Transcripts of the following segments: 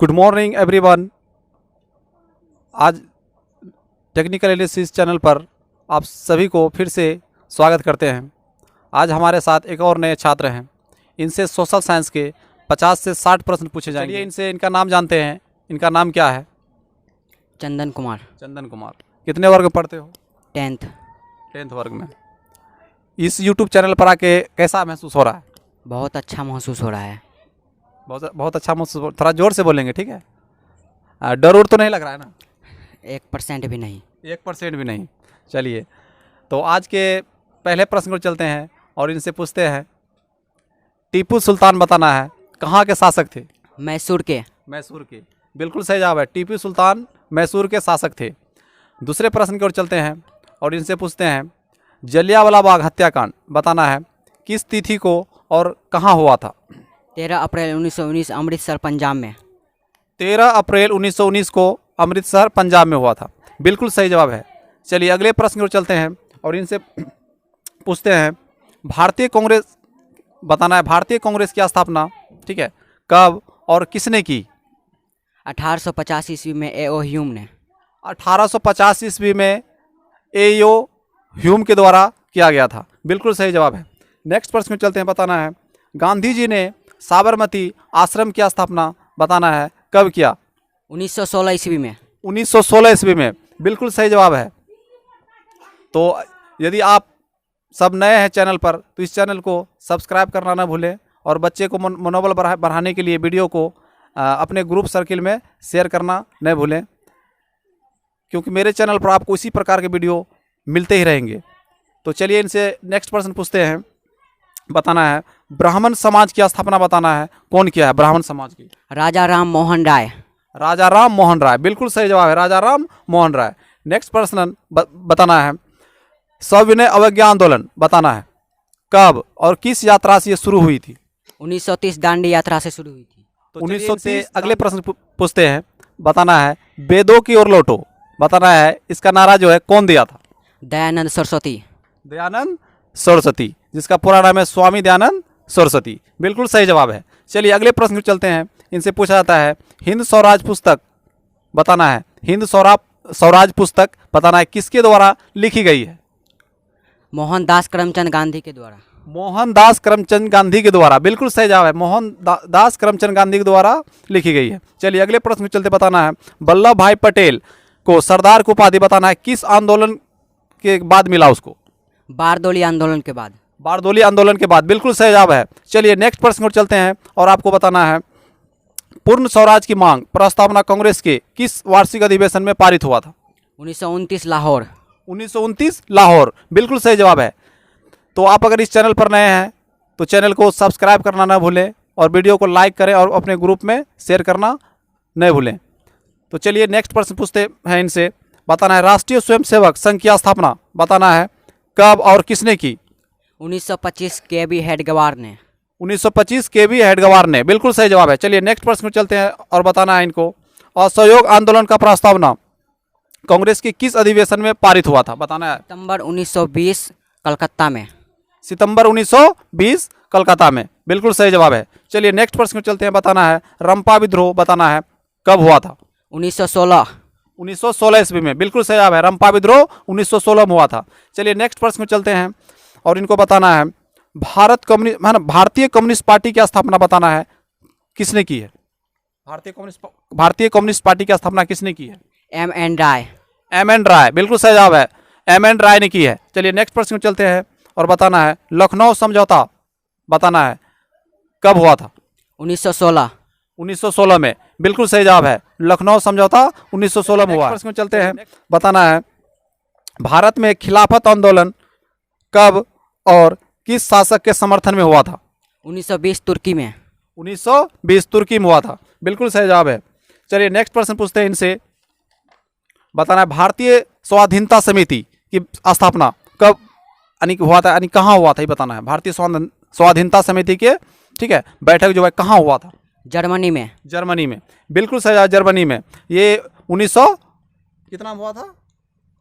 Good morning everyone. आज technical analysis channel पर आप सभी को फिर से स्वागत करते हैं। आज हमारे साथ एक और नए छात्र हैं। इनसे सोशल साइंस के 50 से 60 प्रश्न पूछे जाएंगे। चलिए इनसे इनका नाम जानते हैं। इनका नाम क्या है? चंदन कुमार। चंदन कुमार। कितने वर्ग में पढ़ते हो? 10th वर्ग में। इस यूट्यूब चैनल पर आके कैसा महसूस हो रहा है? बहुत अच्छा महसूस हो रहा है। बहुत अच्छा महसूस। थोड़ा जोर से बोलेंगे, ठीक है? डर उर तो नहीं लग रहा है ना? 1% भी नहीं। 1% भी नहीं। चलिए, तो आज के पहले प्रश्न को चलते हैं और इनसे पूछते हैं। टीपू सुल्तान बताना है कहाँ के शासक थे? मैसूर के। मैसूर के। बिल्कुल सही जवाब है। टीपू सुल्तान मैसूर के शासक थे। दूसरे प्रश्न की ओर चलते हैं और इनसे पूछते हैं। जलियांवाला बाग हत्याकांड बताना है किस तिथि को और कहाँ हुआ था? 13 अप्रैल 1919 अमृतसर पंजाब में। 13 अप्रैल 1919 को अमृतसर पंजाब में हुआ था। बिल्कुल सही जवाब है। चलिए अगले प्रश्न की ओर चलते हैं और इनसे पूछते हैं। भारतीय कांग्रेस बताना है। भारतीय कांग्रेस की स्थापना, ठीक है, कब और किसने की? 1850 ईस्वी में ए.ओ. ह्यूम ने। 1850 ईस्वी में ए.ओ. ह्यूम के द्वारा किया गया था। बिल्कुल सही जवाब है। नेक्स्ट प्रश्न में चलते हैं। बताना है गांधी जी ने साबरमती आश्रम की स्थापना बताना है कब किया? 1916 ईस्वी में। 1916 ईस्वी में। बिल्कुल सही जवाब है। तो यदि आप सब नए हैं चैनल पर तो इस चैनल को सब्सक्राइब करना ना भूलें और बच्चे को मनोबल बढ़ाने के लिए वीडियो को अपने ग्रुप सर्किल में शेयर करना न भूलें, क्योंकि मेरे चैनल पर आपको इसी प्रकार के वीडियो मिलते ही रहेंगे। तो चलिए इनसे नेक्स्ट प्रश्न पूछते हैं। बताना है ब्राह्मण समाज की स्थापना बताना है कौन किया है? ब्राह्मण समाज की राजा राम मोहन राय। राजा राम मोहन राय। बिल्कुल सही जवाब है, राजा राम मोहन राय। नेक्स्ट प्रश्न बताना है सविनय अवज्ञा आंदोलन बताना है कब और किस यात्रा से ये शुरू हुई थी? 1930 दांडी यात्रा से शुरू हुई थी। तो 1930। अगले प्रश्न पूछते हैं। बताना है वेदों की ओर लौटो बताना है इसका नारा जो है कौन दिया था? दयानंद सरस्वती। दयानंद सरस्वती, जिसका पूरा नाम है स्वामी दयानंद सरस्वती। बिल्कुल सही जवाब है। चलिए अगले प्रश्न चलते हैं। इनसे पूछा जाता है हिंद स्वराज पुस्तक बताना है। हिंद स्वराज पुस्तक बताना है किसके द्वारा लिखी गई है? मोहनदास करमचंद गांधी के द्वारा। मोहनदास करमचंद गांधी के द्वारा। बिल्कुल सही जवाब है। मोहनदास करमचंद गांधी के द्वारा लिखी गई है। चलिए अगले प्रश्न चलते। बताना है वल्लभ भाई पटेल को सरदार की उपाधि बताना है किस आंदोलन के बाद मिला उसको? बारदोली आंदोलन के बाद। बारदोली आंदोलन के बाद। बिल्कुल सही जवाब है। चलिए नेक्स्ट प्रश्न पर चलते हैं और आपको बताना है पूर्ण स्वराज की मांग प्रस्तावना कांग्रेस के किस वार्षिक अधिवेशन में पारित हुआ था? 1929 लाहौर। 1929 लाहौर। बिल्कुल सही जवाब है। तो आप अगर इस चैनल पर नए हैं तो चैनल को सब्सक्राइब करना ना भूलें और वीडियो को लाइक करें और अपने ग्रुप में शेयर करना न भूलें। तो चलिए नेक्स्ट प्रश्न पूछते हैं। इनसे बताना है राष्ट्रीय स्वयंसेवक संघ की स्थापना बताना है कब और किसने की? 1925 के.बी. हेडगेवार ने। 1925 के.बी. हेडगेवार ने। बिल्कुल सही जवाब है। चलिए नेक्स्ट प्रश्न चलते हैं और बताना है इनको असहयोग आंदोलन का प्रस्तावना कांग्रेस के किस अधिवेशन में पारित हुआ था? बताना है। सितंबर 1920 कलकत्ता में। सितंबर 1920 कलकत्ता में। बिल्कुल सही जवाब है। चलिए नेक्स्ट प्रश्न चलते हैं। बताना है रंपा विद्रोह बताना है कब हुआ था? 1916। 1916 ईस्वी में। बिल्कुल सही जवाब है। रंपा विद्रोह 1916 में हुआ था। चलिए नेक्स्ट प्रश्न चलते हैं और इनको बताना है भारतीय कम्युनिस्ट पार्टी की स्थापना बताना है किसने की है? भारतीय कम्युनिस्ट पार्टी की स्थापना किसने की है? M.N. राय। M.N. राय। बिल्कुल सही जवाब है। M.N. राय ने की है। चलिए नेक्स्ट प्रश्न चलते हैं और बताना है लखनऊ समझौता बताना है कब हुआ था? 1916। 1916 में। बिल्कुल सही जवाब है। लखनऊ समझौता 1916 में हुआ। प्रश्न चलते हैं। बताना है भारत में खिलाफत आंदोलन कब और किस शासक के समर्थन में हुआ था? 1920 तुर्की में। 1920 तुर्की में हुआ था। बिल्कुल सही जवाब है। चलिए नेक्स्ट प्रश्न पूछते हैं इनसे। बताना है भारतीय स्वाधीनता समिति की स्थापना कब हुआ था, कहाँ हुआ था ये बताना है। भारतीय स्वाधीनता समिति के, ठीक है, बैठक जो है कहाँ हुआ था? जर्मनी में। जर्मनी में। बिल्कुल सही जवाब, जर्मनी में। ये 1900 कितना हुआ था?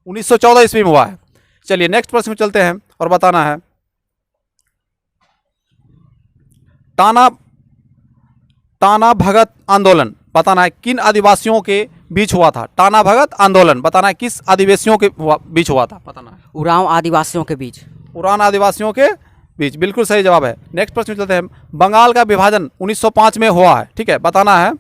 1914 ईस्वी में हुआ है। चलिए नेक्स्ट प्रश्न चलते हैं और बताना है टाना भगत आंदोलन बताना है किन आदिवासियों के बीच हुआ था। टाना भगत आंदोलन बताना है किस आदिवासियों के बीच हुआ था, बताना है। उरांव आदिवासियों के बीच। उरान आदिवासियों के बीच, बिल्कुल सही जवाब है। नेक्स्ट प्रश्न चलते हैं। बंगाल का विभाजन 1905 में हुआ है, ठीक है, बताना है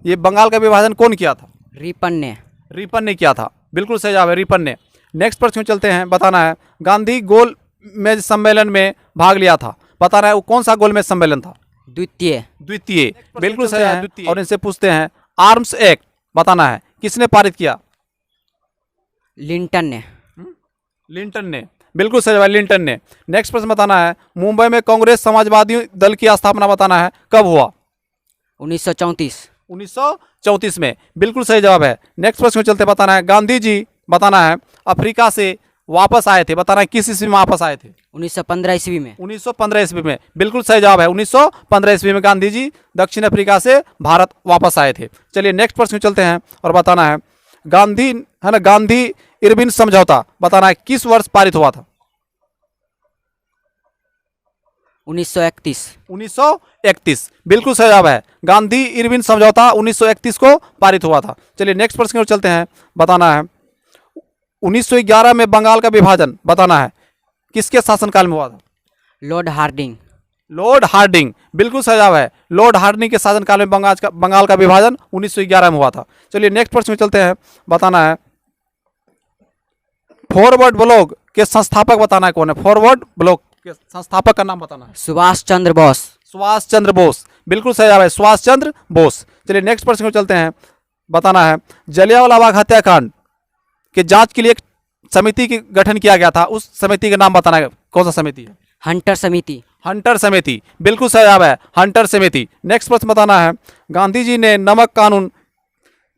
ये बंगाल का विभाजन कौन किया था। रिपन ने। रिपन ने किया था, बिल्कुल सही जवाब है, रिपन ने। नेक्स्ट प्रश्न चलते हैं, बताना है गांधी गोलमेज सम्मेलन में भाग लिया था, बताना है वो कौन सा गोलमेज सम्मेलन था। द्वितीय। द्वितीय, बिल्कुल सही है। और इनसे पूछते हैं आर्म्स एक्ट बताना है किसने पारित किया। लिंटन ने। लिंटन ने, बिल्कुल सही जवाब, लिंटन ने। नेक्स्ट प्रश्न बताना है मुंबई में कांग्रेस समाजवादी दल की स्थापना बताना है कब हुआ। 1934। 1934 में, बिल्कुल सही जवाब है। नेक्स्ट प्रश्न चलते हैं, बताना है गांधी जी बताना है अफ्रीका से वापस आए थे, बताना है किस ईस्वी में वापस आए थे। 1915 ईस्वी में। 1915 ईस्वी में, बिल्कुल सही जवाब है। 1915 ईस्वी में गांधी जी दक्षिण अफ्रीका से भारत वापस आए थे। चलिए नेक्स्ट प्रश्न चलते हैं और बताना है गांधी है ना गांधी इरविन समझौता बताना है किस वर्ष पारित हुआ था। 1931। 1931, बिल्कुल सही जवाब है। गांधी इरविन समझौता 1931 को पारित हुआ था। चलिए नेक्स्ट प्रश्न की ओर चलते हैं, बताना है 1911 में बंगाल का विभाजन बताना है किसके शासनकाल में हुआ था। Lord Hardinge. लॉर्ड हार्डिंग, बिल्कुल सही जवाब है। लॉर्ड हार्डिंग के शासनकाल में बंगाल का विभाजन 1911 में हुआ था। चलिए नेक्स्ट प्रश्न में चलते हैं, बताना है फॉरवर्ड ब्लॉक के संस्थापक बताना है कौन है। फॉरवर्ड ब्लॉक के संस्थापक का नाम बताना है। सुभाष चंद्र बोस। सुभाष चंद्र बोस, बिल्कुल सही जवाब है, सुभाष चंद्र बोस। चलिए नेक्स्ट प्रश्न में चलते हैं, बताना है जलियांवाला बाग हत्याकांड के जांच के लिए एक समिति की गठन किया गया था, उस समिति का नाम बताना है कौन सा समिति है। हंटर समिति। हंटर समिति, बिल्कुल सही जवाब है, हंटर समिति। नेक्स्ट प्रश्न बताना है गांधी जी ने नमक कानून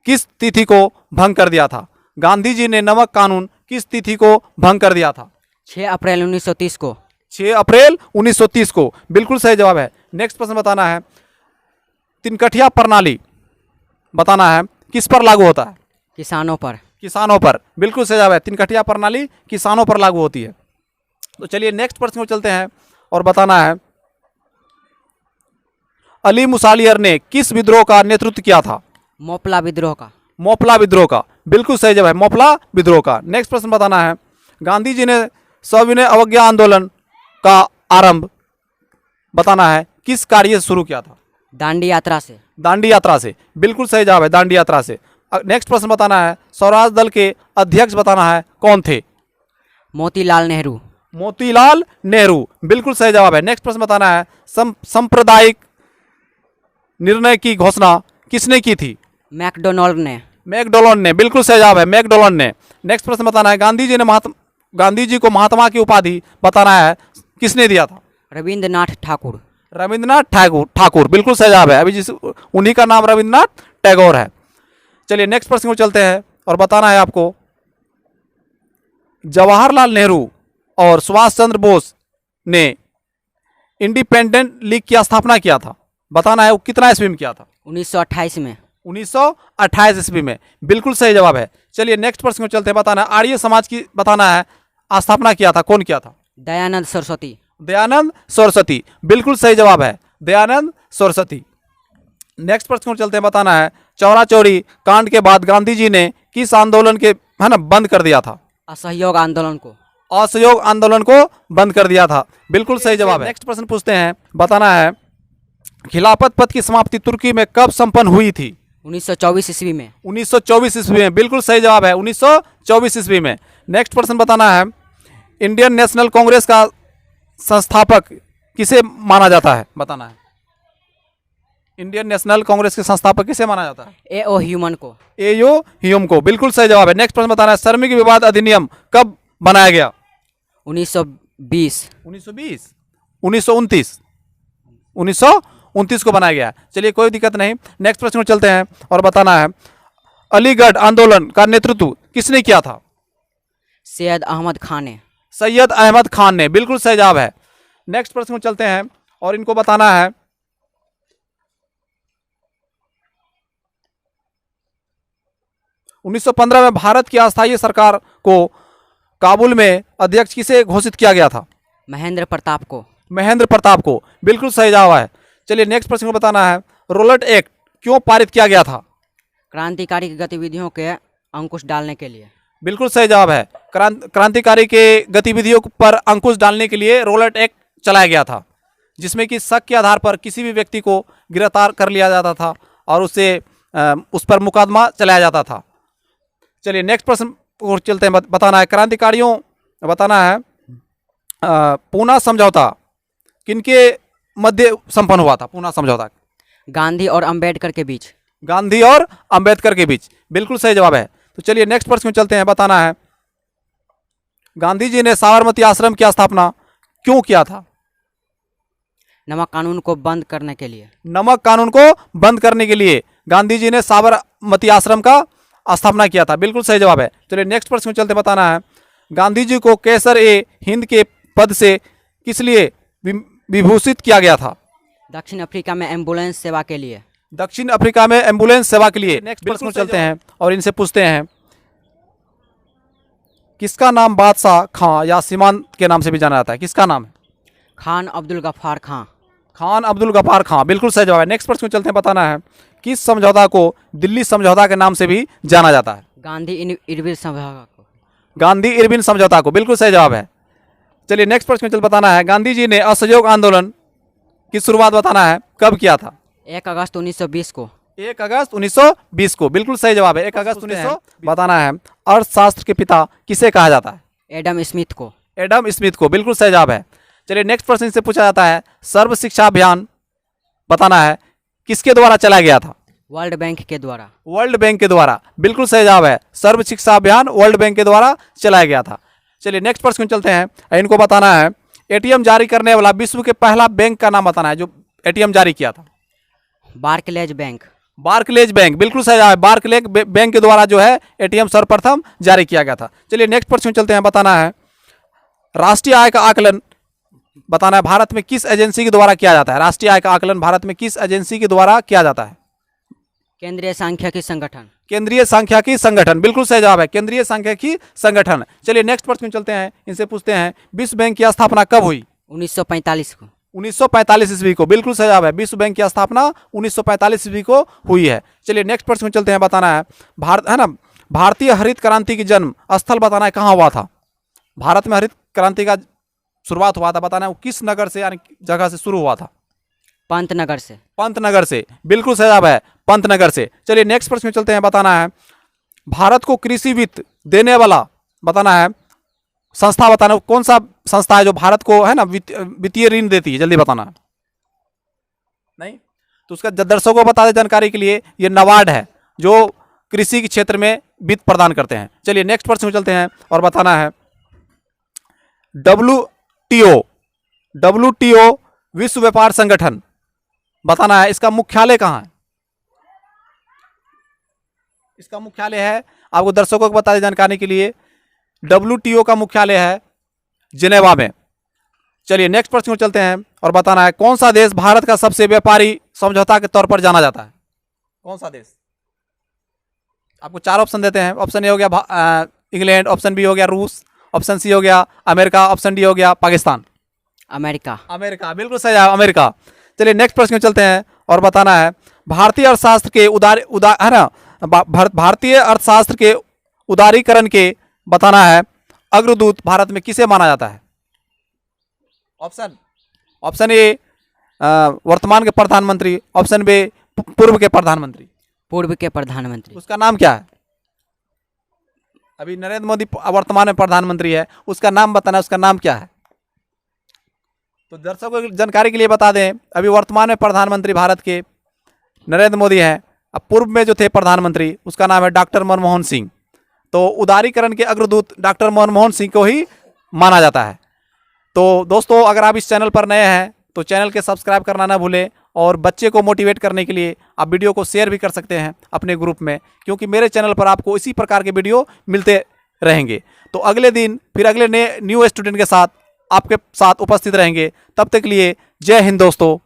किस तिथि को भंग कर दिया था। गांधी जी ने नमक कानून किस तिथि को भंग कर दिया था। 6 अप्रैल 1930 को। 6 अप्रैल 1930 को, बिल्कुल सही जवाब है। नेक्स्ट प्रश्न बताना है तिनकठिया प्रणाली बताना है किस पर लागू होता है। किसानों पर। किसानों पर, बिल्कुल सही जवाब है, तिनकठिया प्रणाली किसानों पर लागू होती है। तो चलिए नेक्स्ट प्रश्न में चलते हैं और बताना है अली मुसालियर ने किस विद्रोह का नेतृत्व किया था। मोपला विद्रोह का। मोपला विद्रोह का, बिल्कुल सही जवाब है, मोपला विद्रोह का। नेक्स्ट प्रश्न बताना है गांधी जी ने सविनय अवज्ञा आंदोलन का आरंभ बताना है किस कार्य से शुरू किया था। दांडी यात्रा से। दांडी यात्रा से, बिल्कुल सही जवाब है, दांडी यात्रा से। नेक्स्ट प्रश्न बताना है स्वराज दल के अध्यक्ष बताना है कौन थे। मोतीलाल नेहरू। मोतीलाल नेहरू, बिल्कुल सही जवाब है। नेक्स्ट प्रश्न बताना है सांप्रदायिक निर्णय की घोषणा किसने की थी। मैकडोनाल्ड ने। मैकडोनाल्ड ने, बिल्कुल सही जवाब है, मैकडोनाल्ड ने। नेक्स्ट प्रश्न बताना है गांधी जी को महात्मा की उपाधि बताना है किसने दिया था। रविंद्रनाथ ठाकुर। रविंद्रनाथ ठाकुर, बिल्कुल सही जवाब है, अभी जिस उन्हीं का नाम रविंद्रनाथ टैगोर है। चलिए नेक्स्ट प्रश्न को चलते हैं और बताना है आपको जवाहरलाल नेहरू और सुभाष चंद्र बोस ने इंडिपेंडेंट लीग की स्थापना किया था, बताना है वो कितना ईस्वी में किया था। 1928 में। 1928 ईस्वी में, बिल्कुल सही जवाब है। चलिए नेक्स्ट प्रश्न को चलते हैं, बताना है आर्य समाज की बताना है स्थापना किया था, कौन किया था। दयानंद सरस्वती। दयानंद सरस्वती, बिल्कुल सही जवाब है, दयानंद सरस्वती। नेक्स्ट प्रश्न को चलते हैं, बताना है चौरा चौरी कांड के बाद गांधी जी ने किस आंदोलन के है ना बंद कर दिया था। असहयोग आंदोलन को। असहयोग आंदोलन को बंद कर दिया था, बिल्कुल सही जवाब है। नेक्स्ट प्रश्न पूछते हैं, बताना है खिलाफत पद की समाप्ति तुर्की में कब संपन्न हुई थी। 1924 ईस्वी में। 1924 ईस्वी में, बिल्कुल सही जवाब है, 1924 ईस्वी में। नेक्स्ट प्रश्न बताना है इंडियन नेशनल कांग्रेस का संस्थापक किसे माना जाता है, बताना है इंडियन नेशनल कांग्रेस के संस्थापक किसे माना जाता है। ए.ओ. ह्यूमन को। ए.ओ. ह्यूम को, बिल्कुल सही जवाब है। नेक्स्ट प्रश्न बताना है श्रमिक विवाद अधिनियम कब बनाया गया। 1920। 1920, 1929, 1929 को बनाया गया। चलिए कोई दिक्कत नहीं। नेक्स्ट प्रश्न में चलते हैं और बताना है अलीगढ़ आंदोलन का नेतृत्व किसने किया था। सैयद अहमद खान ने। सैयद अहमद खान ने, बिल्कुल सही जवाब है। नेक्स्ट प्रश्न में चलते हैं और इनको बताना है 1915 में भारत की अस्थायी सरकार को काबुल में अध्यक्ष किसे घोषित किया गया था। महेंद्र प्रताप को। महेंद्र प्रताप को, बिल्कुल सही जवाब है। चलिए नेक्स्ट प्रश्न को बताना है रोलट एक्ट क्यों पारित किया गया था? क्रांतिकारी की गतिविधियों के अंकुश डालने के लिए। बिल्कुल सही जवाब है। क्रांतिकारी के गतिविधियों पर अंकुश डालने के लिए रोलेट एक्ट चलाया गया था, जिसमें कि शक के आधार पर किसी भी व्यक्ति को गिरफ्तार कर लिया जाता था और उस पर मुकदमा चलाया जाता था। चलिए नेक्स्ट प्रश्न को चलते हैं। बताना है क्रांतिकारियों, बताना है पूना समझौता किनके मध्य संपन्न हुआ था? पूना समझौता गांधी और अंबेडकर के बीच। गांधी और अंबेडकर के बीच, बिल्कुल सही जवाब है। तो चलिए नेक्स्ट प्रश्न में चलते हैं। बताना है गांधी जी ने साबरमती आश्रम की स्थापना क्यों किया था? नमक कानून को बंद करने के लिए। नमक कानून को बंद करने के लिए गांधी जी ने साबरमती आश्रम का स्थापना किया था, बिल्कुल सही जवाब है। चलिए नेक्स्ट प्रश्न में चलते हैं। बताना है गांधी जी को केसर ए हिंद के पद से किस लिए विभूषित किया गया था? दक्षिण अफ्रीका में एम्बुलेंस सेवा के लिए। दक्षिण अफ्रीका में एम्बुलेंस सेवा के लिए। नेक्स्ट प्रश्न चलते हैं और इनसे पूछते हैं किसका नाम बादशाह खां या सीमांत के नाम से भी जाना जाता है? किसका नाम है? खान अब्दुल गफ्फार खां। खान अब्दुल गफ्फार खां, बिल्कुल सही जवाब है। नेक्स्ट प्रश्न चलते हैं। बताना है किस समझौता को दिल्ली समझौता के नाम से भी जाना जाता है? गांधी इरविन समझौता को। गांधी इरविन समझौता को, बिल्कुल सही जवाब है। चलिए नेक्स्ट प्रश्न चल बताना है गांधी जी ने असहयोग आंदोलन की शुरुआत बताना है कब किया था? 1 अगस्त 1920 को। 1 अगस्त 1920 को, बिल्कुल सही जवाब है। 1 अगस्त 1920। बताना है अर्थशास्त्र के पिता किसे कहा जाता है? एडम स्मिथ को। एडम स्मिथ को, बिल्कुल सही जवाब है। चलिए नेक्स्ट प्रश्न से पूछा जाता है सर्व शिक्षा अभियान बताना है किसके द्वारा चलाया गया था? वर्ल्ड बैंक के द्वारा। वर्ल्ड बैंक के द्वारा, बिल्कुल सही जवाब है। सर्व शिक्षा अभियान वर्ल्ड बैंक के द्वारा चलाया गया था। चलिए नेक्स्ट प्रश्न चलते हैं। इनको बताना है एटीएम जारी करने वाला विश्व के पहला बैंक का नाम बताना है जो एटीएम जारी किया था। Barclays bank. बार्कलेज बैंक, बिल्कुल सही जवाब है। बार्कलेज बैंक के द्वारा जो है एटीएम सर्वप्रथम जारी किया गया था। चलिए नेक्स्ट प्रश्न चलते हैं। बताना है राष्ट्रीय आय का आकलन बताना है भारत में किस एजेंसी के द्वारा किया जाता है? राष्ट्रीय आय का आकलन भारत में किस एजेंसी के द्वारा किया जाता है? केंद्रीय सांख्यिकी संगठन। केंद्रीय सांख्यिकी संगठन, बिल्कुल सही जवाब है। केंद्रीय सांख्यिकी संगठन। चलिए नेक्स्ट प्रश्न चलते हैं। इनसे पूछते हैं विश्व बैंक की स्थापना कब हुई? 1945 को। 1945 ईस्वी को, बिल्कुल सही जवाब है। विश्व बैंक की स्थापना 1945 ईस्वी को हुई है। चलिए नेक्स्ट प्रश्न चलते हैं। बताना है भारतीय हरित क्रांति की जन्म स्थल बताना है कहाँ हुआ था? भारत में हरित क्रांति का शुरुआत हुआ था, बताना है वो किस नगर से यानी जगह से शुरू हुआ था? पंतनगर से। पंतनगर से, बिल्कुल सही जवाब है, पंतनगर से। चलिए नेक्स्ट प्रश्न में चलते हैं। बताना है भारत को कृषि वित्त देने वाला बताना है संस्था बताना है कौन सा संस्था है जो भारत को है ना वित्तीय ऋण देती है? जल्दी बताना है। नहीं तो उसका दर्शकों को बता दें जानकारी के लिए, ये नाबार्ड है जो कृषि के क्षेत्र में वित्त प्रदान करते हैं। चलिए नेक्स्ट प्रश्न में चलते हैं और बताना है WTO विश्व व्यापार संगठन बताना है इसका मुख्यालय कहाँ है? इसका मुख्यालय है, आपको दर्शकों को बता दें जानकारी के लिए, WTO का मुख्यालय है जिनेवा में। चलिए नेक्स्ट प्रश्न में चलते हैं और बताना है कौन सा देश भारत का सबसे व्यापारी समझौता के तौर पर जाना जाता है? कौन सा देश? आपको 4 ऑप्शन देते हैं। ऑप्शन ए हो गया इंग्लैंड, ऑप्शन बी हो गया रूस, ऑप्शन सी हो गया अमेरिका, ऑप्शन डी हो गया पाकिस्तान। अमेरिका। अमेरिका, बिल्कुल सही है, अमेरिका। चलिए नेक्स्ट प्रश्न में चलते हैं और बताना है भारतीय अर्थशास्त्र के भारतीय अर्थशास्त्र के उदारीकरण के बताना है अग्रदूत भारत में किसे माना जाता है? ऑप्शन ए वर्तमान के प्रधानमंत्री, ऑप्शन बी पूर्व के प्रधानमंत्री। पूर्व के प्रधानमंत्री। उसका नाम क्या है? अभी नरेंद्र मोदी वर्तमान में प्रधानमंत्री है, उसका नाम बताना, उसका नाम क्या है? तो दर्शकों की जानकारी के लिए बता दें अभी वर्तमान में प्रधानमंत्री भारत के नरेंद्र मोदी हैं। अब पूर्व में जो थे प्रधानमंत्री उसका नाम है डॉक्टर मनमोहन सिंह। तो उदारीकरण के अग्रदूत डॉक्टर मनमोहन सिंह को ही माना जाता है। तो दोस्तों अगर आप इस चैनल पर नए हैं तो चैनल के सब्सक्राइब करना ना भूलें और बच्चे को मोटिवेट करने के लिए आप वीडियो को शेयर भी कर सकते हैं अपने ग्रुप में, क्योंकि मेरे चैनल पर आपको इसी प्रकार के वीडियो मिलते रहेंगे। तो अगले दिन फिर अगले न्यू स्टूडेंट के साथ आपके साथ उपस्थित रहेंगे। तब तक के लिए जय हिंद दोस्तों।